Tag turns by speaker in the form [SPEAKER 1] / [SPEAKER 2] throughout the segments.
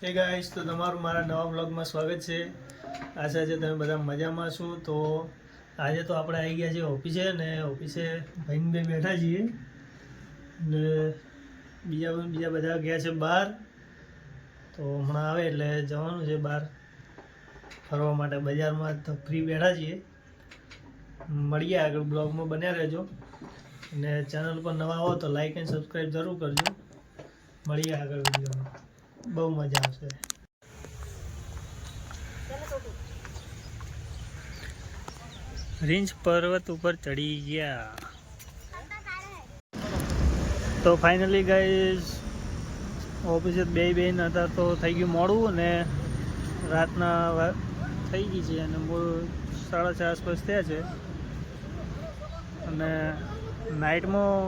[SPEAKER 1] હે ગાઈસ, તો તમારું મારા નવા બ્લોગમાં સ્વાગત છે। આશા છે તમે બધા મજામાં છો। તો આજે તો આપણે આવી ગયા છીએ ઓફિસે ને ઓફિસે ભાઈને બે બેઠા છીએ ને બીજા બધા ગયા છે બહાર। તો હમણાં આવે એટલે જવાનું છે બહાર ફરવા માટે બજારમાં। તો ફ્રી બેઠા છીએ, મળીએ આગળ બ્લોગમાં બન્યા રહેજો અને ચેનલ પર નવા હો તો લાઈક એન્ડ સબસ્ક્રાઈબ જરૂર કરજો। મળીએ આગળ વિડીયોમાં, બહુ મજા આવશે। રીંછ પર્વત ઉપર ચડી ગયા। તો ફાઇનલી ગાઈસ ઓફિસે બેન હતા તો થઈ ગયું મોડું અને રાતના થઈ ગઈ છે અને 4:30 આસપાસ થયા છે। અને નાઇટમાં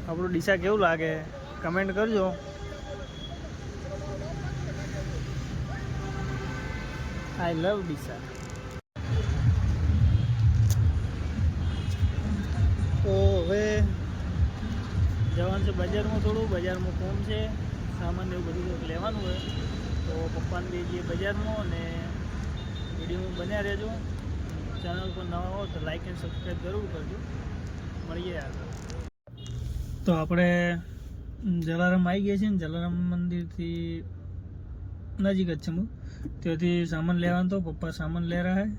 [SPEAKER 1] આપણું ડીસા કેવું લાગે કમેન્ટ કરજો। આઈ લવ ડીસા। તો હવે જવાનું છે બજારમાં, થોડું બજારમાં કોમ છે, સામાન એવું બધું લેવાનું હોય તો પપ્પાને બે જઈએ બજારમાં અને વિડીયોમાં બન્યા રહેજો। ચેનલ પર નવા હો તો લાઈક એન્ડ સબસ્ક્રાઈબ જરૂર કરજો। મળીએ આગળ। તો આપણે જલારામ આવી ગયા છીએ ને જલારામ મંદિરથી નજીક જ છે ત્યાંથી સામાન લેવાનું તો પપ્પા સામાન લે રહ્યા છે।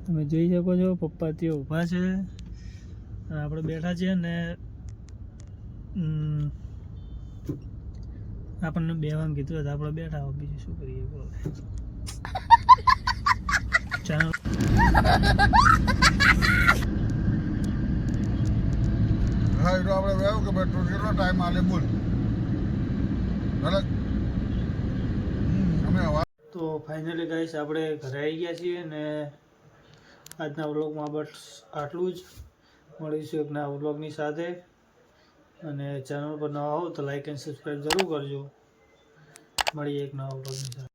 [SPEAKER 1] તમે જોઈ શકો છો પપ્પા ત્યાં ઊભા છે, આપણે બેઠા છીએ ને આપણને બેવાનું કીધું હતું, આપણે બેઠા હો, બીજું શું કરીએ બોલો। ચેનલ
[SPEAKER 2] હા એટલે આપણે વેવું કે ભાઈ કેટલો ટાઈમ આલે બોલ અમે
[SPEAKER 1] તો ફાઇનલી ગાઈસ આપણે ઘરે આવી ગયા છીએ ને આજના વ્લોગમાં બસ આટલું જ। મળીશું એક નવા વ્લોગની સાથે અને ચેનલ પર નવા હો તો લાઈક એન્ડ સબસ્ક્રાઈબ જરૂર કરજો। મળીએ એક નવા વ્લોગની સાથે।